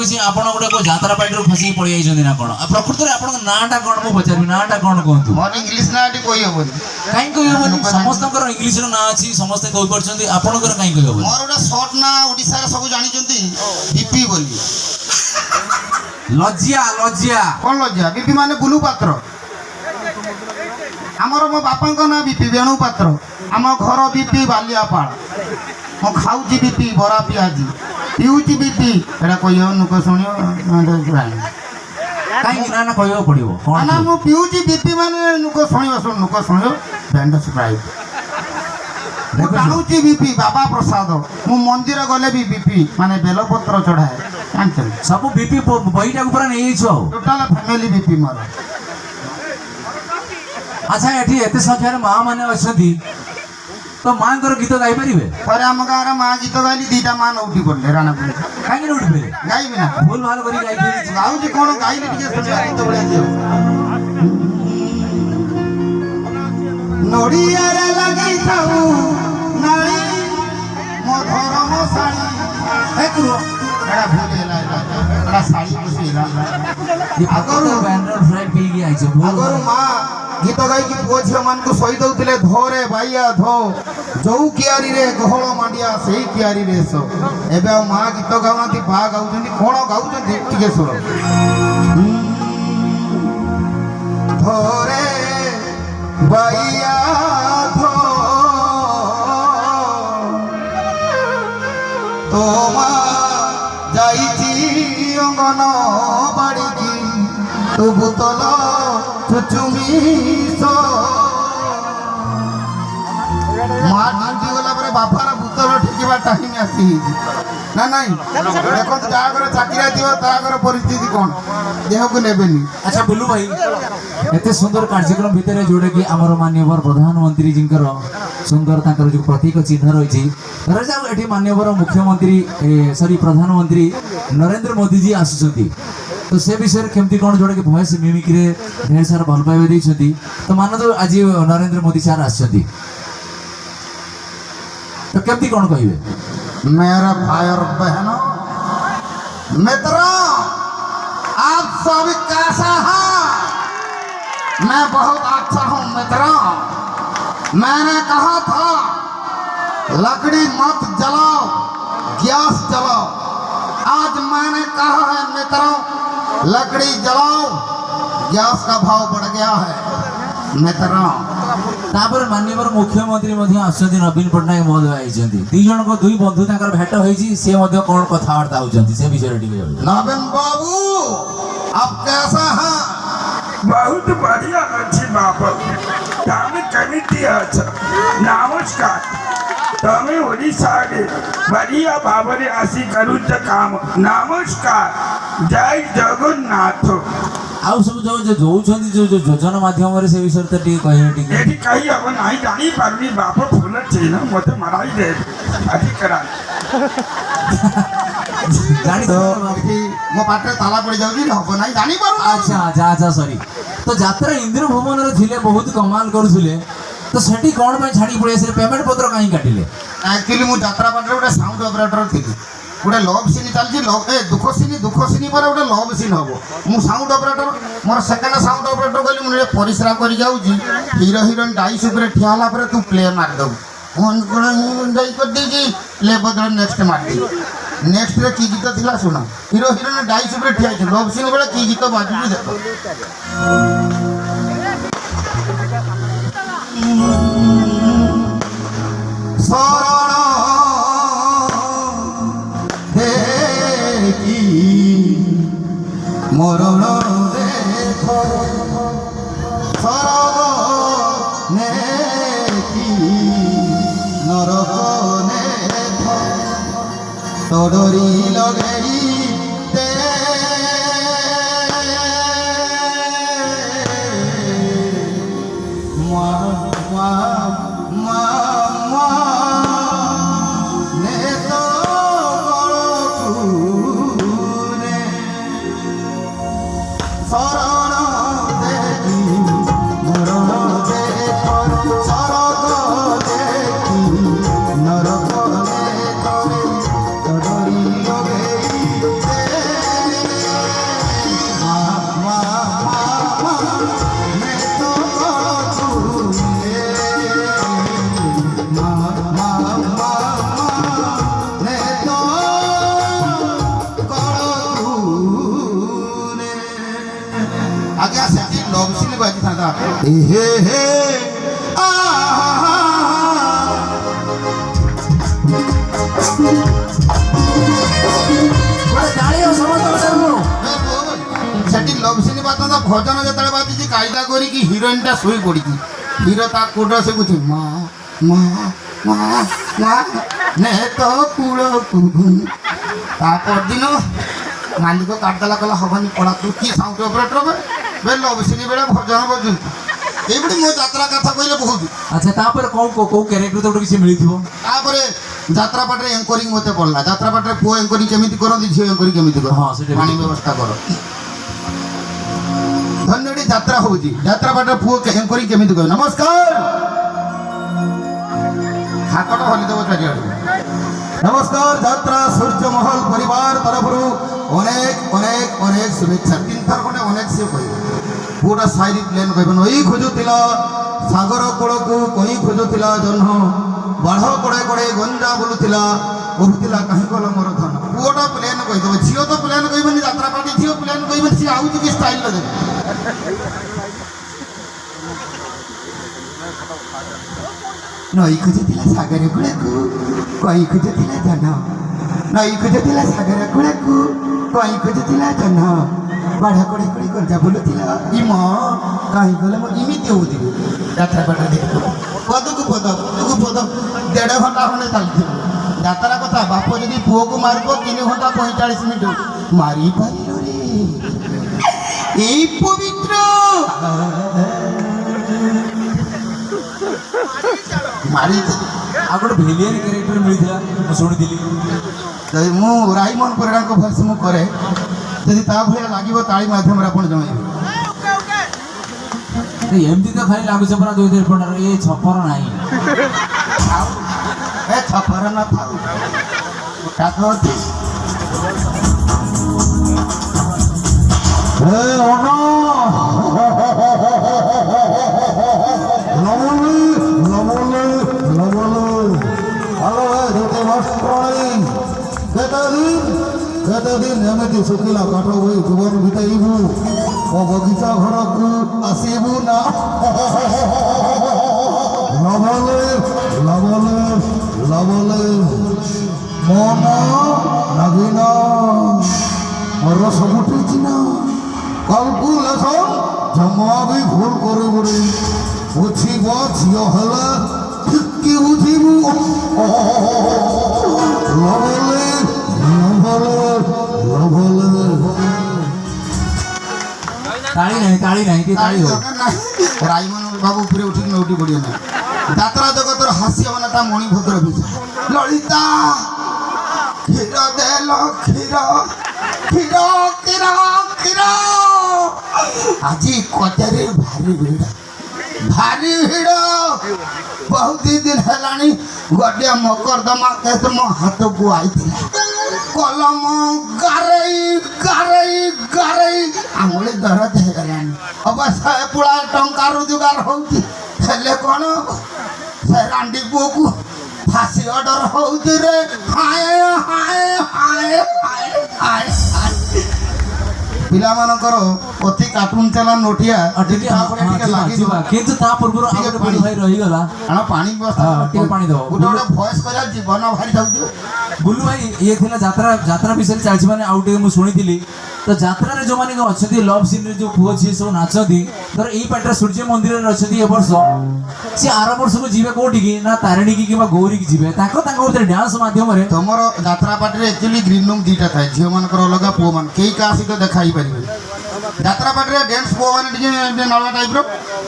लागे आपण गोटे को जात्रा पार्टी फसी पड़ी जाइछन ना कोन प्रकृति रे आपण नाटा कोन मु पचारबी नाटा कोन कहंतु मोर इंग्लिश नाटी कोई हबनी काई कोई हबनी समस्त इंग्लिश रो ना अछि समस्त कहि परछंती आपण कर काई कोई हबनी मोर ओटा शॉर्ट ना ओडिसा रे सब जानि जंती बीपी बोली लज्जा लज्जा कोन लज्जा बीपी माने बुलू पात्र हमर मो बापा को ना बीपी बेणु पात्र हम घर बीपी बालियापाड़ मो खाऊची बीपी बरा पियाजी पिउची बीपी एटा कहियो नुक सुनियो काई ना ना कहियो पड़िबो कोन ना मो पिउची बीपी माने नुक सुनियो बैंड स्प्राइट मो टाणुची बीपी बाबा प्रसाद मो मंदिर गले भी बीपी माने बेलपत्र चढ़ाए जानछन सब बीपी बहीटा ऊपर नहीं छौ टोटल फैमिली बीपी मार अच्छा एठी एते संख्या रे मां माने अछंती तो मां कर गीत गाई परिबे पर हम गार मां गीत गाइली दीटा मां नउटी पड़ले राणापुर काई न उठबे गाइबी ना भूल भाल करी गाई फेरी गाउ जे कोन गाइली टिके सुनिया गीत बढिया दियो नोडिया रे लगी थाऊ नाली मो धरम साड़ी ए कुरो एड़ा भूल गेला एड़ा साड़ी पुसीला ये अगर बैनर फ्राइड पी गया आइछ अगर मां गीत गाई की पुओ झियो मान को सही दउतिले धोरे भाईया धो जो कियारी रे गहळ मांडिया सही कियारी रे सो एबे मां गीत गाउनाती बा गाउचंदी कोन गाउचंदी टिके सुनो धोरे भाईया धो तो मां जाईची अंगन बाड़ी की तू बुतल चुचुमीसो मां ड्यूटी गला पर बापार बुतल ठिकिबा टाइम आसी ना नहीं देखो तागर चाकरी दियो तागर परिस्थिति कोन देह को लेबेनी अच्छा बुल्लू भाई एते सुंदर कार्यक्रम भितर जोड़े कि हमर माननीय प्रधानमंत्री जिंकर सुंदर ताकर जो प्रतीक चिन्ह रही राजा एठी माननीय मुख्यमंत्री सॉरी प्रधानमंत्री नरेंद्र मोदी जी आसुछंती तो से विषय केमती कौन जोड़े कि वॉइस मिमिक्री रे ढेर सारा भल पाइबे दैछंती तो मान तो आज नरेंद्र मोदी सर आछंती तो केमती कौन कहिबे मेरा भाई और बहनों मित्रों आप सब कैसा हैं मैं बहुत अच्छा हूं मित्रों मैंने कहा था लकड़ी मत जलाओ गैस जलाओ आज मैंने कहा है मित्रों लकड़ी जलाओ गैस का भाव बढ़ गया है मित्रों तापर माननीय मुख्यमंत्री आसुँच नवीन पट्टनायक महोदय आइछंती दी जन को दुई बंधु ताकर भेट होईची से मध्य कोन कथावार्ता होचंती से विषय टिके नवीन बाबू आप कैसा हैं बहुत बढ़िया अच्छी बाबा तमें कमिटी अच्छा नमस्कार तमें ओडिशा रे बढ़िया भावरे आसी करूच काम नमस्कार जय जगन्नाथ आउ सब जो जो जोउछंती जो योजना माध्यम रे से विषय त टी कहि टी एठी कही अब नहीं जानी पारनी बाप फूल छैन मते मराई दे आदि करा जानी तो मो पाटे ताला पड़ जाउची हबो नहीं जानी पारू अच्छा अच्छा अच्छा सॉरी तो यात्रा इंद्र भवन रे थिले बहुत कमाल करूथिले तो सेठी कोन पे छाड़ी पड़े से पेमेंट पत्र काई काटिले एक्चुअली मु यात्रा पाटे गोटे साउंड ऑपरेटर थिली गोटे लव सीन चलती लव ए दुख सीन पर गोटे लव सीन हम मु sound operator more second sound operator कहली मुझे परिश्रा कर जाऊँगी हीरो हिरोइन डाइस उपर ठिया होला पर तू प्ले मार दो फोन कर देगी प्ले बदल नेक्स्ट मार दी नेक्स्ट रे की गीत थिला सुना हीरो हिरोइन डाइस उपर ठिया छै लव सीन बेला की गीत बाजू देखो शरण मरण देख सरग नेकी नरक नेख तोडरी लगेई दे ଆଜ୍ଞା ସେଠି ଲଭ୍ ସିନ୍ ବାଜିଥାନ୍ତା ଏ ହେ ହେ ଗୋଟେ ତାଳି ଆଉ ସମସ୍ତଙ୍କ ଠାରୁ ସେଠି ଲଭ୍ ସିନ୍ ବାଜିଥାନ୍ତା ଭଜନ ଯେତେବେଳେ ବାଜିଛି କାଇଦା କରିକି ହିରୋଇନଟା ଶୋଇ ପଡ଼ିଛି ହିରୋ ତା କୋଡ଼ର ସେ କହୁଛି ମା ମା ମା ମା ନେ ତ କୂଳକୁ ତା ପରଦିନ ମାଲିକ କାଟିଦେଲା କହିଲା ହବନି ପଳା ତୁ କି ସାଉଣ୍ଡ ଅପରେଟର ବେ ଲଭ୍ ସିନ୍ ବେଳେ ଭଜନ ବଜୁଛି ଏଇଭଳି ମୋ ଯାତ୍ରା କଥା କହିଲେ ବହୁତ ଆଚ୍ଛା ତାପରେ କୋଉ କ୍ୟାରେକ୍ଟର ତ ଗୋଟେ କିଛି ମିଳିଥିବ ତାପରେ ଯାତ୍ରା ପାଟରେ ଏଙ୍କରିଂ ମୋତେ ପଡ଼ିଲା ଯାତ୍ରା ପାଟରେ ପୁଅ ଏଙ୍କରିଂ କେମିତି କରନ୍ତି ଝିଅ ଏଙ୍କରିଂ କେମିତି କର ହଁ, ସେଟା ବି ପାଣି ବ୍ୟବସ୍ଥା କର ଧନ୍ୟଟି ଯାତ୍ରା ହେଉଛି ଯାତ୍ରା ପାଟରେ ପୁଅ ଏଙ୍କରିଂ କେମିତି କର ନମସ୍କାର ହାତଟା ହଲିଦେବ ଚାରିଆଡ଼େ ନମସ୍କାର ଯାତ୍ରା ସୂର୍ଯ୍ୟମହଲ ପରିବାର ତରଫରୁ ଅନେକ ଅନେକ ଅନେକ ଶୁଭେଚ୍ଛା ତିନିଥର ଖଣ୍ଡେ ଅନେକ ସେ କହିବେ ପୁଅଟା ସାଇରି ପ୍ଲେନ୍ କହିବେ ନଈ ଖୋଜୁଥିଲା ସାଗର କୂଳକୁ କଇଁ ଖୋଜୁଥିଲା ଜହ୍ନ ବାଢ଼ କଡ଼େ କଡ଼େ ଗଞ୍ଜା ବୁଲୁଥିଲା କହୁଥିଲା କାହିଁ ଗଲ ମୋର ଧନ ପୁଅଟା ପ୍ଲେନ୍ କହିଦେବ ଝିଅ ତ ପ୍ଲେନ୍ କହିବନି ଯାତ୍ରା ପାର୍ଟି ଝିଅ ପ୍ଲେନ୍ କହିବନି ସିଏ ଆଉ ଟିକେ ଷ୍ଟାଇଲ୍ରେ ଦେବେ ନଈ ଖୋଜୁଥିଲା ସାଗର କୂଳକୁ କଇଁ ଖୋଜୁଥିଲା ଜହ୍ନ ନଈ ଖୋଜୁଥିଲା ସାଗର କୂଳକୁ କଇଁ ଖୋଜୁଥିଲା ଜହ୍ନ ବାଢ଼ କଡ଼େ କଡ଼େ ଗଞ୍ଜା ବୁଲୁଥିଲା ଇମ କାହିଁ ଗଲେ ମୋ ଇମିତି ହଉଥିବେ ଯାତ୍ରା ପାଟରେ ଦେଖିବ ପଦକୁ ପଦ ଦେଢ଼ ଘଣ୍ଟା ଖଣ୍ଡେ ଚାଲିଥିବ ଯାତ୍ରା କଥା ବାପ ଯଦି ପୁଅକୁ ମାରିବ 3 ଘଣ୍ଟା 45 ମିନିଟ୍ ମାରିପାରିଲ ରେ ଏଇ ପବିତ୍ର ମାରି ଆଉ ଗୋଟେ ଭିଲିଆନ କ୍ୟାରେକ୍ଟର ମିଳିଥିଲା ମୁଁ ଶୁଣିଥିଲି ମୁଁ ରାଇମନ ପରିଡ଼ାଙ୍କ ଭଏସ୍ ମୁଁ କରେ ଯଦି ତା ଭଳିଆ ଲାଗିବ ତାଳି ମାଧ୍ୟମରେ ଆପଣ ଜଣାଇବେ ଏମିତି ତ ଖାଲି ଲାଗୁଛି ପରା 2-3 ଫୁଟର ଏ ଛପର ନାହିଁ ଏ ଛପର ନଥାଉ ତାକ ଅଛି କେତେଦିନ ଏମିତି ଶୁଖିଲା କାଠ ହୋଇ ଜୀବନ ବିତେଇବୁ ମୋ ବଗିଚା ଘରକୁ ଆସିବୁ ନା ଲବଲେ ଲବଲେ ଲବଲେ ମନ ନବୀନ ମୋର ସବୁଠି ଚିହ୍ନ କାଲକୁଲେସନ ଜମା ବି ଭୁଲ କରିବୁନି ବୁଝିବ ଝିଅ ହେଲେ ଠିକି ବୁଝିବୁ ଲବଲେ ତାଳି ନାହିଁ କି ତାଳି ହଉ ରାଇମନ ବାବୁ ଉପରେ ଉଠିକି ନଉଟି ପଡ଼ିବ ନା ଯାତ୍ରା ଜଗତର ହାସ୍ୟ ମାନେ ତା ମଣିଭଦ୍ର ବିଜୟ ଲଳିତା କ୍ଷୀର ଦେଲ କ୍ଷୀର କ୍ଷୀର କ୍ଷୀର କ୍ଷୀର ଆଜି କଚେରୀ ଭାରି ଭିଡ଼ ବହୁତ ଦିନ ହେଲାଣି ଗୋଟିଏ ମକଦ୍ଦମା କେସ୍ ମୋ ହାତକୁ ଆଇଥିଲା କଲମ ଗାରେଇ ଆଙ୍ଗୁଳି ଦରଜ ହେଇଗଲାଣି ଅବଶ୍ୟ ପୁଳାଏ ଟଙ୍କା ରୋଜଗାର ହେଉଛି ହେଲେ କ'ଣ ସେ ରାଣ୍ଡି ପୁଅକୁ ଫାଶୀ ଅର୍ଡର ହେଉଛି ରେ ପିଲାମାନଙ୍କର ଅତି କାର୍ଟୁନ ଚାଲା ନୋଟିଆ କିନ୍ତୁ ତା ପୂର୍ବରୁ ଆଉ ଗୋଟେ ବଡ଼ ଭାଇ ରହିଗଲା ପାଣି ବ୍ୟବସ୍ଥା ଟିକେ ପାଣି ଦବ ଗୋଟେ ଭଏସ୍ କରିବା ଜୀବନ ବାହାରି ଯାଉଛି ବୁଲୁ ଭାଇ ଇଏ ଥିଲା ଯାତ୍ରା ବିଷୟରେ ଚାଲିଛି ମାନେ ଆଉ ଟିକେ ମୁଁ ଶୁଣିଥିଲି ତ ଯାତ୍ରାରେ ଯେଉଁମାନେ ଅଛନ୍ତି ଲଭ୍ ସିନ୍ରେ ଯେଉଁ ପୁଅ ଝିଅ ସବୁ ନାଚନ୍ତି ଧର ଏଇ ପାଟରେ ସୂର୍ଯ୍ୟ ମନ୍ଦିରରେ ଅଛନ୍ତି ଏ ବର୍ଷ ସେ ଆର ବର୍ଷକୁ ଯିବେ କୋଉଠିକି ନା ତାରିଣୀକି କିମ୍ବା ଗୌରୀକି ଯିବେ ତାଙ୍କ ଭିତରେ ଡ୍ୟାନ୍ସ ମାଧ୍ୟମରେ ତମର ଯାତ୍ରା ପାର୍ଟିରେ ଆକ୍ଚୁଆଲି ଗ୍ରୀନ୍ ରୁମ୍ 2ଟା ଥାଏ ଝିଅମାନଙ୍କର ଅଲଗା ପୁଅମାନେ କେହି କାହା ସହିତ ଦେଖା ହେଇପାରିବେ ଯାତ୍ରା ପାର୍ଟିରେ ଡ୍ୟାନ୍ସ ପୁଅମାନେ ଟିକେ ନଳା ଟାଇପ୍ର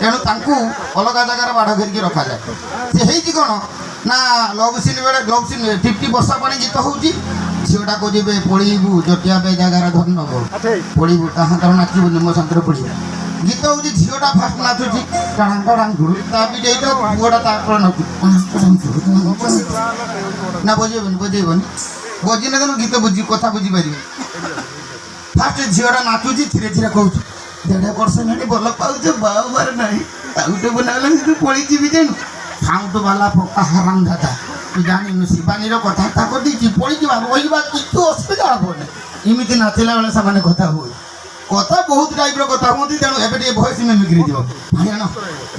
ତେଣୁ ତାଙ୍କୁ ଅଲଗା ଜାଗାରେ ବାଡ଼ ଘେରିକି ରଖାଯାଏ ସେ ହେଇଛି କ'ଣ ନା ଲଭ୍ ସିନ୍ ବେଳେ ଲଭ୍ ସିନ୍ 50 ବର୍ଷା ପାଣି ଗୀତ ହେଉଛି ଝିଅଟା କହୁଛି ପଡ଼ିବୁ ଜଟିଆ ବେ ଜାଗାରେ ଧରି ନେବ ପଡ଼ିବୁ ତାହାର ନାଚିବୁନି ମୋ ସାଙ୍ଗରେ ପଡ଼ିବୁ ଗୀତ ହେଉଛି ଝିଅଟା ଫାଷ୍ଟ ନାଚୁଛି ତା ବି ଯାଇତ ପୁଅଟା ତାପରେ ନାଚୁଛି ନା ବଜେଇବନି ବଜିନେ କିନ୍ତୁ ଗୀତ କଥା ବୁଝିପାରିବେ ଫାଷ୍ଟ ଝିଅଟା ନାଚୁଛି ଧୀରେ ଧୀରେ କହୁଛି 1.5 ବର୍ଷ ହେଲାଣି ଭଲ ପାଉଛ ବାବାର ନାହିଁ ଆଉ ଗୋଟେ ବନାଗଲା ତୁ ପଳେଇଯିବି ଜାଣୁ ସାଉଣ୍ଡ ବାଲା ପକ୍କା ହାରାମ ଦାଦା ତୁ ଜାଣିନୁ ଶିବାନୀର କଥାବାର୍ତ୍ତା କରିଦେଇଛି ପଳେଇଯିବା ରହିବା କିଛି ଅସୁବିଧା ହବନି ଏମିତି ନାଚିଲା ବେଳେ ସେମାନେ କଥା ହୁଏ କଥା ବହୁତ ଟାଇପ୍ର କଥା ହୁଅନ୍ତି, ତେଣୁ ଏବେ ଟିକେ ଭଏସ୍ ମିମିକ୍ରି ଦିଅ। ପାଣି ଆଣ,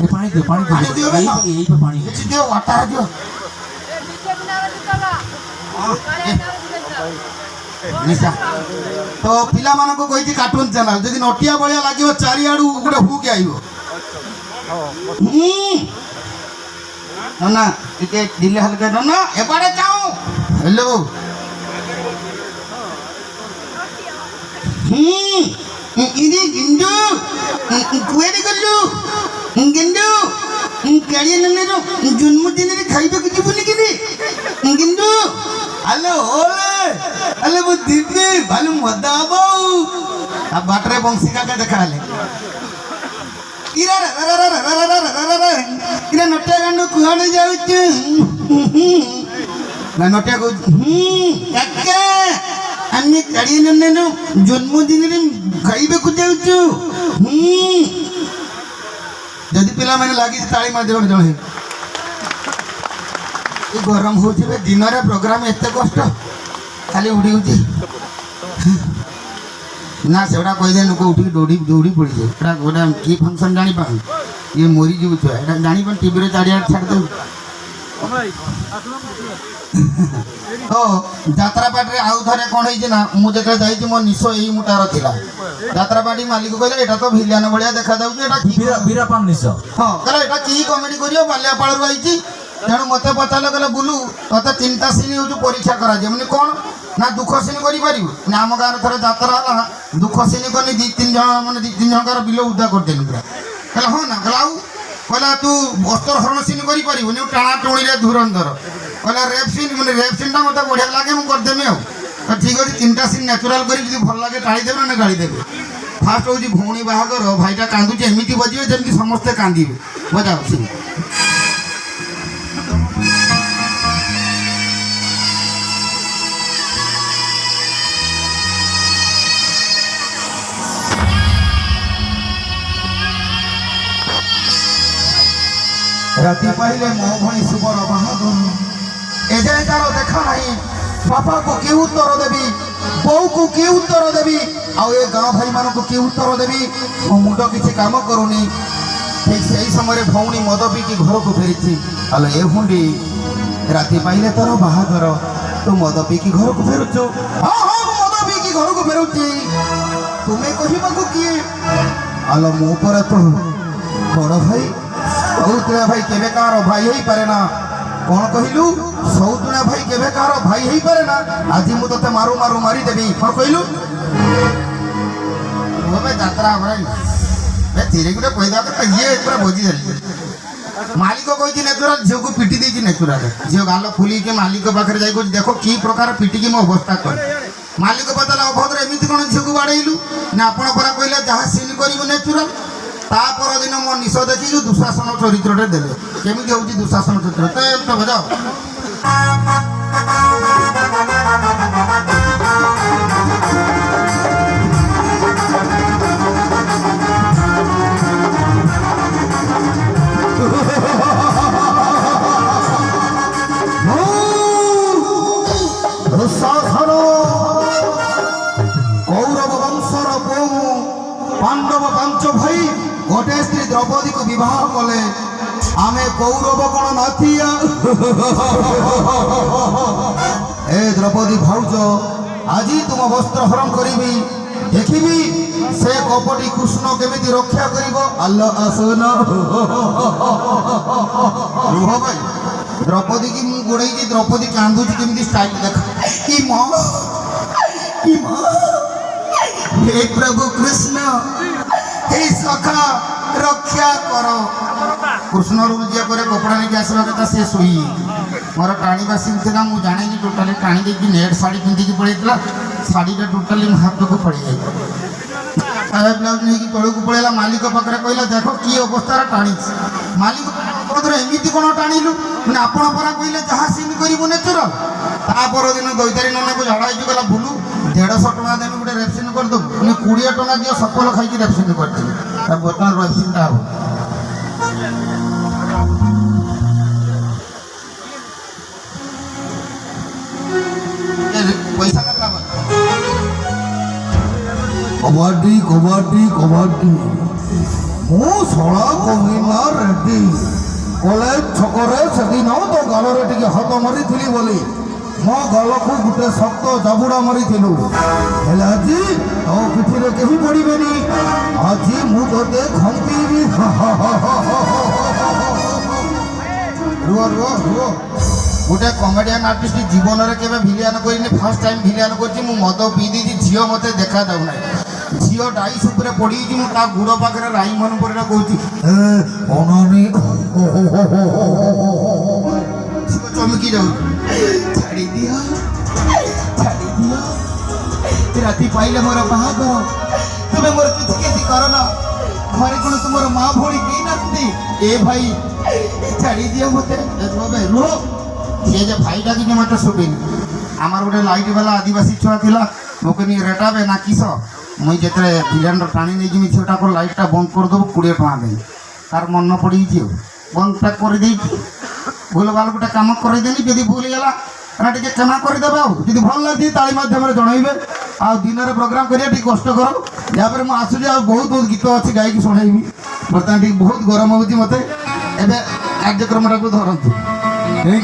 ଏ ପାଣି ଦିଅ ପାଣି ଦିଅ ବେ। ଏଇ ପାଣି କିଛି ଦିଅ, ୱାଟାର ଦିଅ। ନିଶା ତ ପିଲାମାନଙ୍କୁ କହିଛି କାର୍ଟୁନ ଚ୍ୟାନେଲ, ଯଦି ନଟିଆ ଭଳିଆ ଲାଗିବ ଚାରିଆଡୁ ଗୋଟେ ହୁକ୍ ଆଇବ। ନା ଟିକେ ଦିଲେ ହାଲକା ନା ଏପଟେ ଯାଉ। ହ୍ୟାଲୋ ଇରେ ଗିଣ୍ଡୁ କୁଆଡ଼େ ଗଲୁ? ଗିଣ୍ଡୁ କାଳିଆ ନାନାର ଜନ୍ମଦିନରେ ଖାଇବାକୁ ଯିବୁନି କିରେ ଗିଣ୍ଡୁ? ଆଲୋ ଓଲେ ଆଲୋ ମୁଁ ଦିଦି ଭାଲୁ ମଜା ହବ। ଆଉ ବାଟରେ ବଂଶୀ କାକା ଦେଖା ହେଲେ ଇରା ନଟିଆ ଗାଣ୍ଡୁ କୁଆଡ଼େ ଯାଉଛୁ? ନା ନଟିଆ କହୁଛି କାକା ଆମେ କାଳିଆ ନାନାର ଜନ୍ମଦିନରେ ଖାଇବାକୁ ଯାଉଛୁ। ଯଦି ପିଲାମାନେ ଲାଗିଛି ତାଳି ମାରିଦେବ ଜଣେ। ଏ ଗରମ ହଉଛି ବେ, ଦିନରେ ପ୍ରୋଗ୍ରାମ ଏତେ କଷ୍ଟ, ଖାଲି ଉଡ଼ି ଉଠି ନା ସେଗୁଡ଼ା କହିଦେ ଲୋକ ଉଠିକି ଦୌଡ଼ି ପଡ଼ିଯିବ। ଏଇଟା ଗୋଟେ କି ଫଙ୍କସନ୍ ଜାଣିପାରୁ, ଇଏ ମରିଯିବୁ ଛୁଆ, ଏଇଟା ଜାଣିପାରୁ ଟିଭିରେ ଚାରିଆଡ଼େ ଛାଡ଼ିଦେବୁ। ତ ଯାତ୍ରାପାଟିରେ ଆଉ ଥରେ କ'ଣ ହେଇଛି ନା, ମୁଁ ଯେତେବେଳେ ଯାଇଛି ମୋ ନିଶ ଏଇ ମୁଟାର ଥିଲା। ଯାତ୍ରାପାଟି ମାଲିକ କହିଲେ ଏଇଟା ତ ଭିଲିଆନ ଭଳିଆ ଦେଖାଯାଉଛି, ଏଇଟା କି ବୀରାପାନ ନିଶ। ହଁ କହିଲେ ଏଇଟା କି କମେଡି କରିବ, ବାଲିଆପାଳରୁ ଆଇଛି। ତେଣୁ ମୋତେ ପଚାରିଲେ, କହିଲେ ବୁଲୁ ତତେ 3ଟା ସିନ୍ ହେଉଛି ପରୀକ୍ଷା କରାଯିବ। ମାନେ କ'ଣ ନା ଦୁଃଖ ସିନ୍ କରିପାରିବୁ ନା? ଆମ ଗାଁରେ ଥରେ ଯାତ୍ରା ହେଲା, ଦୁଃଖ ସିନ୍ କଲି 2-3 ଜଣ, ମାନେ 2-3 ଜଣଙ୍କର ବିଲ ଉଦା କରିଦେଲି ପୁରା। କହିଲେ ହଁ ନା? କହିଲା ଆଉ କହିଲା ତୁ ଅସ୍ତ୍ର ହରଣ ସିନ୍ କରିପାରିବୁନି, ଟାଣା ଟୁଣିରେ ଧୁରନ୍ଧର। କହିଲା ରେପ୍ ସିନ୍, ମାନେ ରେପ୍ ସିନ୍ଟା ମୋତେ ବଢ଼ିଆ ଲାଗେ, ମୁଁ କରିଦେମି। ଆଉ ଠିକ୍ ଅଛି, 3ଟା ସିନ୍ ନ୍ୟାଚୁରାଲ୍ କରି ଯଦି ଭଲ ଲାଗେ ଟାଳି ଦେବେ ନା ଗାଳି ଦେବେ। ଫାର୍ଷ୍ଟ ହେଉଛି ଭଉଣୀ ବାହାଘର, ଭାଇଟା କାନ୍ଦୁଛି, ଏମିତି ବଜିବେ ଯେମିତି ସମସ୍ତେ କାନ୍ଦିବେ। ବଜାଅ ସିନ୍। ରାତି ପାଇଲେ ମୋ ଭଳି ଶୁଭର ବାହାଘର, ଏ ଯାଏ ତାର ଦେଖା ନାହିଁ। ବାପାକୁ କି ଉତ୍ତର ଦେବି, ବୋଉକୁ କି ଉତ୍ତର ଦେବି, ଆଉ ଏ ଗାଁ ଭାଇମାନଙ୍କୁ କି ଉତ୍ତର ଦେବି? ମୋ ମୁଣ୍ଡ କିଛି କାମ କରୁନି। ଠିକ୍ ସେଇ ସମୟରେ ଭଉଣୀ ମଦ ପିଇକି ଘରକୁ ଫେରିଛି। ଆଲୋ ଏ ହୁଣ୍ଡି, ରାତି ପାଇଲେ ତୋର ବାହାଘର, ତୁ ମଦ ପିଇକି ଘରକୁ ଫେରୁଛୁ? ହଁ ହଁ ମୁଁ ମଦ ପିଇକି ଘରକୁ ଫେରୁଛି। ତୁମେ କହିବାକୁ କିଏ? ଆଲୋ ମୁଁ ପରା ତ ବଡ଼ ଭାଇ। ସଉତୁଣା ଭାଇ କେବେ କାହାର ଭାଇ ହେଇପାରେ ନା। କ'ଣ କହିଲୁ? ସଉତୁଣା ଭାଇ କେବେ କାହାର ଭାଇ ହେଇପାରେ ନା। ଆଜି ମୁଁ ତତେ ମାରୁ ମାରୁ ମାରିଦେବି। କ'ଣ କହିଲୁ? ଯାତ୍ରା ଧୀରେ ଗୋଟେ କହିଦେବା କଥା, ଇଏ ପୁରା ଭୋଜି ଦେଲି। ମାଲିକ କହିଛି ନେଚୁରାଲ, ଝିଅକୁ ପିଟି ଦେଇଛି ନେଚୁରାଲ। ଝିଅ ଗାଲ ଫୁଲିକି ମାଲିକ ପାଖରେ ଯାଇ କହୁଛି ଦେଖ କି ପ୍ରକାର ପିଟିକି ମୋ ଅବସ୍ଥା କରେ। ମାଲିକ ପଚାରିଲା ଅଭଦ୍ର ଏମିତି କ'ଣ ଝିଅକୁ ବାଡ଼େଇଲୁ? ନା ଆପଣ ପରା କହିଲେ ଯାହା ସିନ୍ କରିବୁ ନେଚୁରାଲ। ତା ପରଦିନ ମୋ ନିଶ ଦେଖିକି ଦୁଃଶାସନ ଚରିତ୍ରଟେ ଦେଲେ। କେମିତି ହେଉଛି ଦୁଃଶାସନ ଚରିତ୍ର? ତ ବଜାଅ। ଦୁଃଶାସନ କୌରବ ବଂଶର ପୁଅ ମୁଁ। ପାଣ୍ଡବ 5 ଭାଇ, ଗୋଟେ ସ୍ତ୍ରୀ ଦ୍ରୌପଦୀକୁ ବିବାହ କଲେ। ଆମେ କୌରବ କ'ଣ ନଥିଆ? ଏ ଦ୍ରୌପଦୀ ଭାଉଜ, ଆଜି ତୁମ ବସ୍ତ୍ର ହରଣ କରିବି, ଦେଖିବି ସେ କପଟି କୃଷ୍ଣ କେମିତି ରକ୍ଷା କରିବ। ଆଲୋ ଆସନ ରୁହ ଭାଇ। ଦ୍ରୌପଦୀ କି ମୁଁ ଗୋଡ଼େଇଛି, ଦ୍ରୌପଦୀ କାନ୍ଦୁଛି କେମିତି ଷ୍ଟାଇଲ ଦେଖ। କି ମା हे प्रभु कृष्ण, हे सखा रक्षा कर। कृष्ण रुजिया पर कपड़ा नहीं आसवा कथा से सोई मोर टाणी बासी था। मुझे जानी टोटाली टाणी देखी नेट शाढ़ी पिंधिकी पड़ेगा। शाढ़ीटा टोटाली हाथ को पड़ जाए। ब्लाउज नहीं तौक पड़ेगा। मालिक पाखे कहला देख कि अवस्था टाणी। मालिक एमती कौन टाणिलु मैंने आपण परा कहले जहाँ सीन करू नेचुराल। तापर दिन दैतारी नना को झाड़ा हो गला बुलू 150 टका देवी गोटे रेपसिन करदेव मैंने 20 टका दियो सफल खाई रेपसिन करती बर्तमान रेपसिनटा हम पैसा कटा କବାଡି କବାଡି କବାଡି ମୁଁ ଶଳା କମିନା ରେଡ୍ଡି କଲେଜ ଛକରେ ସେଦିନ ତ ଗାଲରେ ଟିକେ ହାତ ମାରିଥିଲି ବୋଲି ମୋ ଗାଲକୁ ଗୋଟେ ଶକ୍ତ ଜାବୁଡ଼ା ମାରିଥିଲୁ ହେଲେ ଆଜି ତୋ ପିଠିରେ କେହି ପଡ଼ିବେନି ଆଜି ମୁଁ ତୋତେ ଖମ୍ପିବି ରୁହ ରୁହ ରୁହ ଗୋଟେ କମେଡ଼ିଆନ୍ ଆର୍ଟିଷ୍ଟ ଜୀବନରେ କେବେ ଭିଲିଆନ କରିନି ଫାର୍ଷ୍ଟ ଟାଇମ୍ ଭିଲିଆନ କରିଛି ମୁଁ ମଦ ପିଇ ଦେଇଛି ଝିଅ ମୋତେ ଦେଖା ଯାଉନାହିଁ ଝିଅ ଡାଇସ୍ ଉପରେ ପଡ଼ିଯାଇଛି ମୁଁ ତା ଗୋଡ଼ ପାଖରେ ରାଇ ମନ ପରିଟା କହୁଛି ଅନାନି ଝିଅ ଚମକି ଯାଉଛି ଛାଡ଼ି ଦିଅ ରାତି ପାଇଲେ ମୋର ବାହାଘର ତୁମେ ମୋର କିଛି କିଛି କରନ ଘରେ କ'ଣ ତୁମର ମା ଭଉଣୀ କେହି ନାହାନ୍ତି ଏ ଭାଇ ଛାଡ଼ି ଦିଅ ମୋତେ ରୁହ ସିଏ ଯେ ଭାଇଟା କିଛି ମୋତେ ଶୁଭେନି ଆମର ଗୋଟେ ଲାଇଟ୍ ବାଲା ଆଦିବାସୀ ଛୁଆ ଥିଲା ମୁଁ କହିନି ରେଟାବେ ନା କିସ ମୁଇଁ ଯେତେବେଳେ ଭିଲିଆନର ଟାଣି ନେଇଯିବି ଝିଅଟାକୁ ଲାଇଟ୍ଟା ବନ୍ଦ କରିଦେବୁ 20 ଟଙ୍କା ଦେବି ତାର ମନ ପଡ଼ିଯାଇଛି ଆଉ ବନ୍ଦଟା କରିଦେଇଛି ଭୁଲ ଭାଲ ଗୋଟେ କାମ କରିଦେନି ଯଦି ଭୁଲ ହେଇଗଲା ନା ଟିକେ କ୍ଷମା କରିଦେବେ ଆଉ ଯଦି ଭଲ ଲାଗୁଛି ତାଳି ମାଧ୍ୟମରେ ଜଣାଇବେ ଆଉ ଦିନରେ ପ୍ରୋଗ୍ରାମ କରିବା ଟିକେ କଷ୍ଟକର ଯାହାପରେ ମୁଁ ଆସୁଛି ଆଉ ବହୁତ ବହୁତ ଗୀତ ଅଛି ଗାଇକି ଶୁଣାଇବି ବର୍ତ୍ତମାନ ଟିକେ ବହୁତ ଗରମ ହେଉଛି ମୋତେ ଏବେ କାର୍ଯ୍ୟକ୍ରମଟାକୁ ଧରନ୍ତୁ